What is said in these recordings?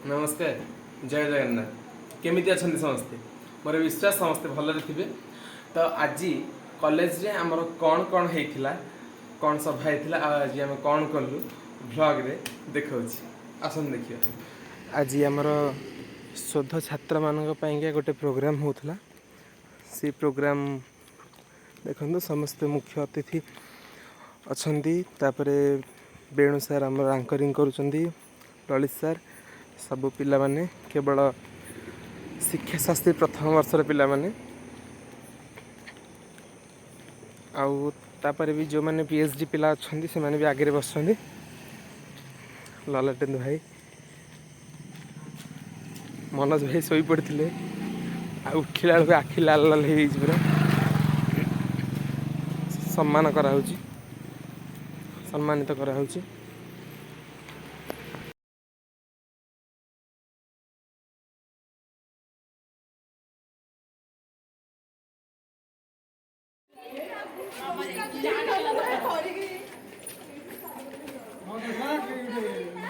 नमस्कार जय जगन्नाथ केमी अच्छा समस्ते मोर विश्वास समस्ते भलरे थे। तो आज कॉलेज रे आमर कौन कौन होता कौन सभा होता आज आम कौन कलु ब्लॉग रे देखा आसन देखिए। आज आमर शोध छात्र मान गोटे प्रोग्राम होता से प्रोग्राम देखो समस्त मुख्य अतिथि अच्छा बेणु सार आम आंकरिंग करुँच ललित सार सबु पिला माने केवल शिक्षा शास्त्री प्रथम वर्षर पिला माने आउ तापर भी जो मैंने पीएचडी पिला अच्छा से मैंने भी आगे बस ललटेन्दु भाई मनोज भाई शोई पड़ते उठिला बेलू आखि लाल लाल हो पूरा सम्मान कराउछि सम्मानित कराउछि।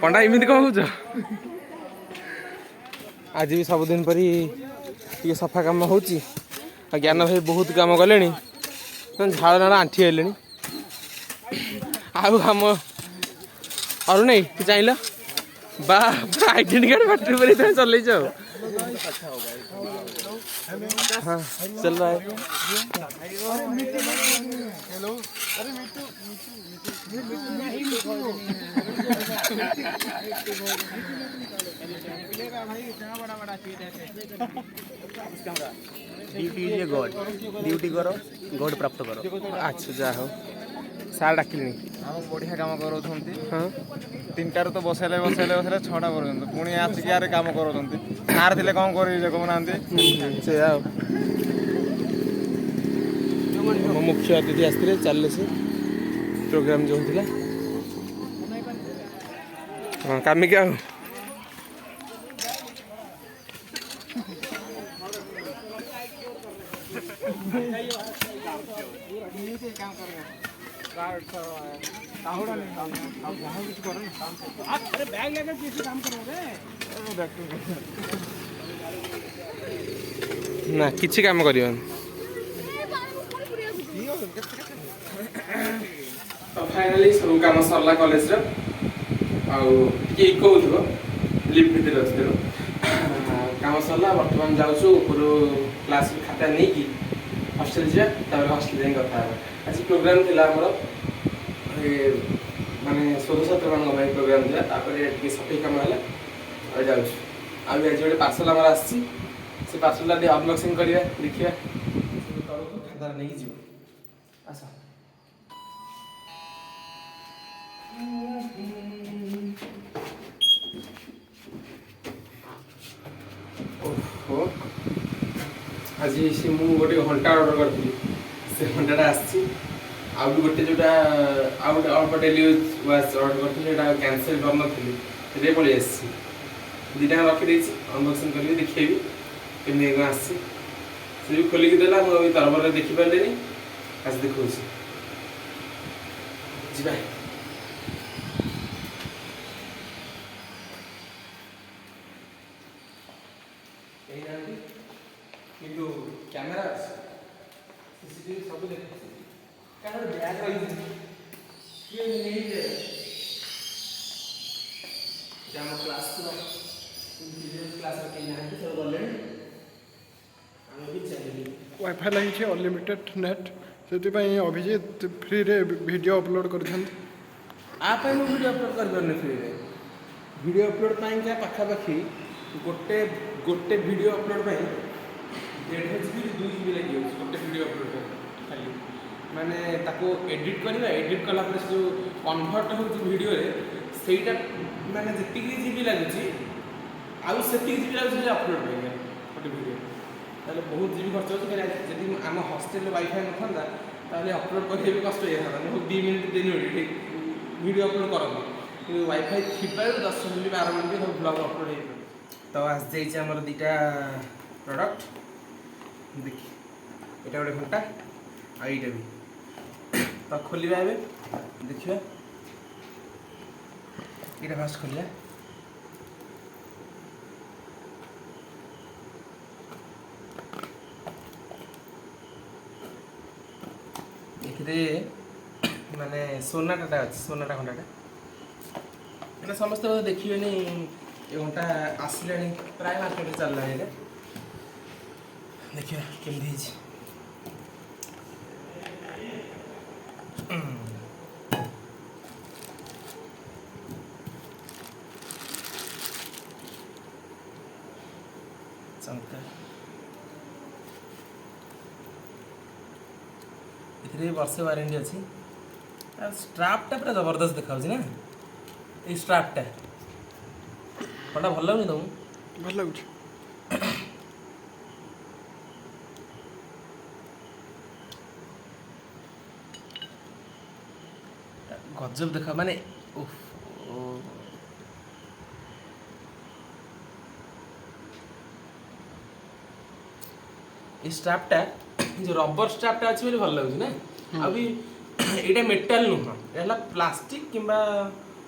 पंडा इमित कौन कौच आज भी सबुदिन परी ये सफा कम हो ज्ञान भाई बहुत कम कले झाड़ नाड़ आंठी हेले आम अरु नहीं तू चाहिए बा आइडेंटी कार्ड बैटरी पर चल हाँ चल रहा है। Duty is a god duty करो गॉड प्राप्त करो। अच्छा जा हो सार डाकिली हम बढ़िया काम कराउछंती। हाँ 3टार तो बसैले 6टा पर्यंत पुणी आसिक यार काम कराउछंती। सार थिले कौन करिजे कहूनांती से आओ मुख्य अतिथि आसते चल से प्रोग्राम जो होता हाँ कामिका ना किसी काम कर फाइनाली सब काम सरला कॉलेज इको हो लिफ्ट भितर अच्छे काम सरला बर्तमान जाऊँ क्लास खाता नहीं कि हॉस्टल जा हॉस्टल जाए कथा आज प्रोग्राम थिला माने शोध छात्र मान प्रोग्राम थी सफाई कम है जाऊँ आज गोटे पार्सल आम आसी पार्सल अनबक्सिंग करवा देखिए खाता नहीं जीव आस ओहो आज से मुझे गोटे घंटा ऑर्डर करी से घंटाटा आसी आउ गोटे जोटा आउ गोटे अल्प डेली वाच ऑर्डर करी कैंसल कर नी पलि आसी दुटा रखी अनबक्सिंग करी देखी केमी आसी से भी खोलिक देला मुझे तरबर देखिपारे आज देखा जी किंतु कैमेरा सीसीटीवी सब देखते कैमरा बैग रही ये नहीं है जाम क्लास क्लास के ना सब गले हम भी चलेंगे वाईफाई लगी अनलिमिटेड नेट से अभिजीत फ्री रे वीडियो अपलोड कर आप वीडियो अपलोड कर फ्री रे वीडियो अपलोड क्या पाखापाखि गोटे गोटे वीडियो अपलोड 1.5 GB 2 GB लगे गोटे वीडियो अपलोड खाली माने ताको एडिट करवा एडिट कला जो कन्वर्ट हो वीडियो रे सेटा माने जति जीबी लगुची आउ सेति जीबी लगुची अपलोड करिया गोटे वीडियो ताले बहुत जीबी खर्च होची जदि आम हॉस्टल वाईफाई न थांदा ताले अपलोड करबे भी कष्ट होय था बहुत 2 मिनिट 3 मिनिट वीडियो अपलोड करबो कि वाईफाई थिबा 10 मिनिट 12 मिनिट सब ब्लॉग अपलोड हे तो आज जाइए आमर दुटा प्रोडक्ट देखिए यहाँ गोटे घंटा आईटा भी तो खोलिया देखिए ये फास्ट खोलिया ମାନେ সোনাটাটা ଅଛି সোনাଟା ଘଣ୍ଟାଟା ମାନେ ସମସ୍ତେ ବୋଧେ ଦେଖିବେନି ଏ ଘଣ୍ଟା ଆସିଲାଣି ପ୍ରାୟ ମାର୍କେଟରେ ଚାଲିଲାଣି ଏଇଟା ଦେଖିବା କେମିତି ହେଇଛି ଚମତ୍କାର ଏଥିରେ ବର୍ଷେ ୱାରେଣ୍ଟି ଅଛି ଆଉ ଷ୍ଟ୍ରାପ୍ଟା ପୁରା ଜବରଦସ୍ତ ଦେଖାଉଛି ନା ଏଇ ଷ୍ଟ୍ରାପ୍ଟା କଣଟା ଭଲ ଲାଗୁନି ତମକୁ ଭଲ ଲାଗୁଛି। ଗଜବ ଦେଖା ମାନେ ଉଫ୍ ଓ এই স্ট্রাপটা যে রবর স্ট্রাপটা আছে বলে ভাল লাগুଛି ନା ଆଉ ବି ଏଇଟା ମେଟାଲ ନୁହଁ ଏଇଟା ହେଲା ପ୍ଲାଷ୍ଟିକ କିମ୍ବା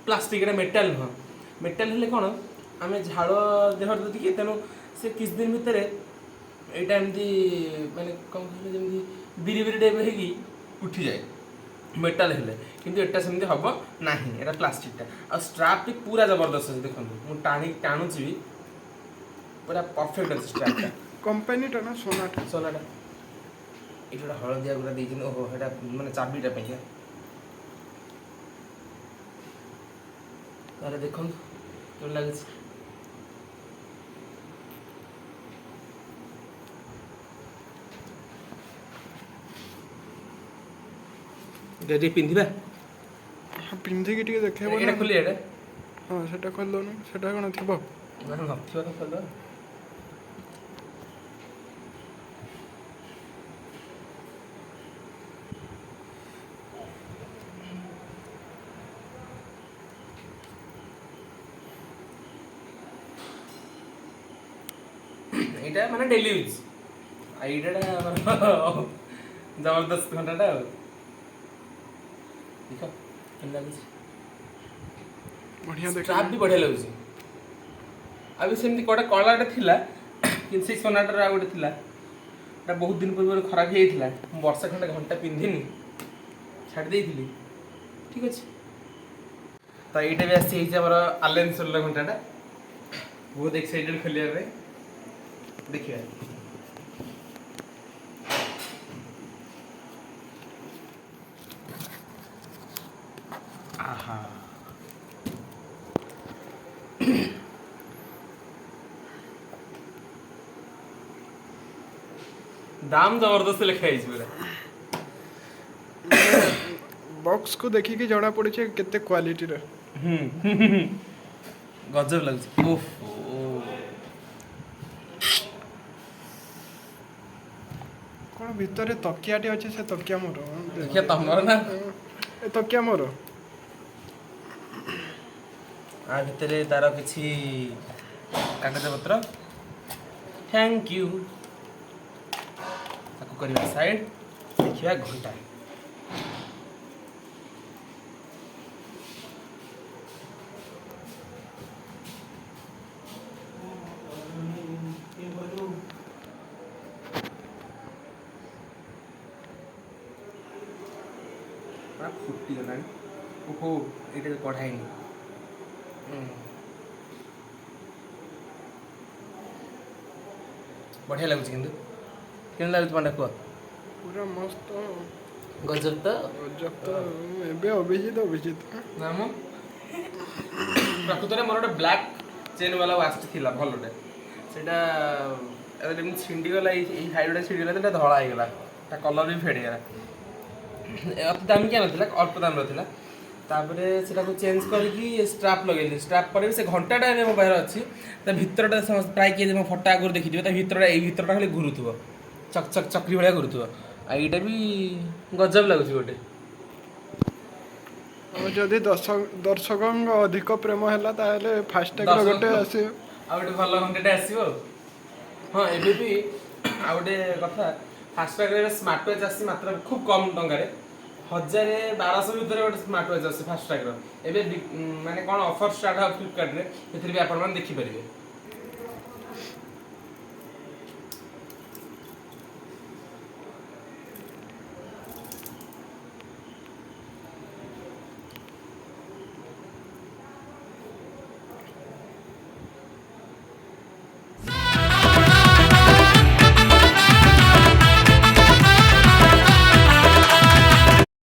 ପ୍ଲାଷ୍ଟିକ ଏଇଟା ମେଟାଲ ନୁହଁ ମେଟାଲ ହେଲେ କ'ଣ ଆମେ ଝାଳ ଦେହରେ ଦେଇକି ତେଣୁ ସେ କିଛି ଦିନ ଭିତରେ ଏଇଟା ଏମିତି ମାନେ କ'ଣ କହିଲେ ଯେମିତି ବିରି ବିରି ଟାଇପ୍ ହେଇକି ଉଠିଯାଏ ମେଟାଲ ହେଲେ କିନ୍ତୁ ଏଟା ସେମିତି ହେବ ନାହିଁ ଏଇଟା ପ୍ଲାଷ୍ଟିକଟା ଆଉ ଷ୍ଟ୍ରାପ୍ଟି ପୁରା ଜବରଦସ୍ତ ଅଛି ଦେଖନ୍ତୁ ମୁଁ ଟାଣୁଛି ବି ପୁରା ପରଫେକ୍ଟ ଅଛି ଷ୍ଟ୍ରାପ୍ଟା କମ୍ପାନୀଟା ନା সোনাটা সোনাটা ଏଇଠି ଗୋଟେ ହଳଦିଆ ଗୁଡ଼ା ଦେଇଛନ୍ତି ଓହୋ ସେଇଟା ମାନେ ଚାବିଟା ପାଇଁକା ତାହେଲେ ଦେଖନ୍ତୁ କେମିତି ଲାଗୁଛି ଏଇଟା ଟିକେ ପିନ୍ଧିବା ପିନ୍ଧିକି ଟିକେ ଦେଖେଇବ ଏଇଟା ନା। ଖୋଲି ଏଇଟା ହଁ ସେଟା ଖୋଲିଦଉନ ସେଟା କ'ଣ ଥିବ। ନା ନଥିବ ତ ଖୋଲିଦେବା এইটা মানে ডেলি ইউজ আর এইটা জবরদস্ত ঘন্টাটা ଆଉ ଦେଖ କେମିତି ଲାଗୁଛି ବଢ଼ିଆ ଦେଖ ଷ୍ଟ୍ରାପ୍ ବି ବଢ଼ିଆ ଲାଗୁଛି ଆଉ ବି ସେମିତି ଗୋଟେ କଳାଟେ ଥିଲା କିନ୍ତୁ ସେଇ সোনাଟାର ଆଉ ଗୋଟେ ଥିଲା ଏଟା ବହୁତ ଦିନ ପୂର୍ବରୁ ଖରାପ ହେଇଯାଇଥିଲା ମୁଁ ବର୍ଷେ ଖଣ୍ଡେ ଘଣ୍ଟା ପିନ୍ଧିନି ଛାଡ଼ି ଦେଇଥିଲି ଠିକ୍ ଅଛି ତ ଏଇଟା ବି ଆସିଛି ହେଇଛି ଆମର ଆଲେନ୍ ସୋଲର ଘଣ୍ଟାଟା ବହୁତ ଏକ୍ସାଇଟେଡ୍ ଖୋଲିବା ପାଇଁ ଦେଖିବା ଆହା ଦାମ ଜବରଦସ୍ତ ଲେଖା ହେଇଛି ପୁରା ବକ୍ସକୁ ଦେଖିକି ଜଣା ପଡୁଛି କେତେ କ୍ୱାଲିଟିର। ଗଜବ ଲାଗୁଛି ଓଫ୍ କ'ଣ ଭିତରେ ତକିଆଟେ ଅଛି ସେ ତକିଆ ମୋର। ଦେଖିବା ତମର ନା ଏ ତକିଆ ମୋର। ଆ ଭିତରେ ତାର କିଛି କାଗଜପତ୍ର ଥ୍ୟାଙ୍କ ୟୁ ତାକୁ କରିବା ସାଇଡ୍ ଦେଖିବା ଘଣ୍ଟା ଫୁଟିଗଲାଣି ଓହୋ ଏଇଟା କଢ଼ା ହେଇନି ବଢ଼ିଆ ଲାଗୁଛି କିନ୍ତୁ କେମିତି ଲାଗୁଛି ପଣ୍ଡା କୁହ ପୁରା ମସ୍ତ ଗଜବ ତ ଗଜବ ତ ଏବେ ଅଭିଜିତ ନା ମ ପ୍ରକୃତରେ ମୋର ଗୋଟେ ବ୍ଲାକ୍ ଚେନ୍ ବାଲା ୱାଚ୍ ଥିଲା ଭଲଟେ ସେଇଟା ଏବେ ଯେମିତି ଛିଣ୍ଡିଗଲା ଏଇ ହାଇଡ଼ଟା ଛିଣ୍ଡିଗଲା ସେଇଟା ଧଳା ହେଇଗଲା ତା କଲର୍ ବି ଫେଡ଼୍ ହେଇଗଲା ଅତି ଦାମିକିଆ ନଥିଲା ଅଳ୍ପ ଦାମର ଥିଲା ତାପରେ ସେଟାକୁ ଚେଞ୍ଜ କରିକି ଷ୍ଟ୍ରାପ୍ ଲଗେଇଲି ଷ୍ଟ୍ରାପ୍ ପରେ ବି ସେ ଘଣ୍ଟାଟା ଏବେ ମୋ ପାଖରେ ଅଛି ତା ଭିତରଟା ପ୍ରାୟ କିଏ ମୋ ଫଟୋ ଆଗରୁ ଦେଖିଥିବେ ତା ଭିତରଟା ଏଇ ଭିତରଟା ଖାଲି ଘୁରୁଥିବ ଚକ୍ ଚକ୍ ଚକ୍ରି ଭଳିଆ ଘୁରୁଥିବ ଆଉ ଏଇଟା ବି ଗଜବ ଲାଗୁଛି ଗୋଟେ ଯଦି ଦର୍ଶକଙ୍କ ଅଧିକ ପ୍ରେମ ହେଲା ତାହେଲେ ଫାଷ୍ଟାଗ୍ର ଗୋଟେ ଆସିବ ଆଉ ଗୋଟେ ଭଲ ଘଣ୍ଟାଟେ ଆସିବ ହଁ ଏବେ ବି ଆଉ ଗୋଟେ କଥା ଫାଷ୍ଟାଗ୍ରେ ସ୍ମାର୍ଟ ୱାଚ୍ ଆସିଛି ମାତ୍ର ଖୁବ୍ କମ୍ ଟଙ୍କାରେ 1200 ଭିତରେ ଗୋଟେ ସ୍ମାର୍ଟ ୱାଚ୍ ଆସିଛି ଫାଷ୍ଟାଗ୍ର ଏବେ ମାନେ କ'ଣ ଅଫର୍ ଷ୍ଟାର୍ଟ ହେବ ଫ୍ଲିପକାର୍ଟରେ ସେଥିରେ ବି ଆପଣମାନେ ଦେଖିପାରିବେ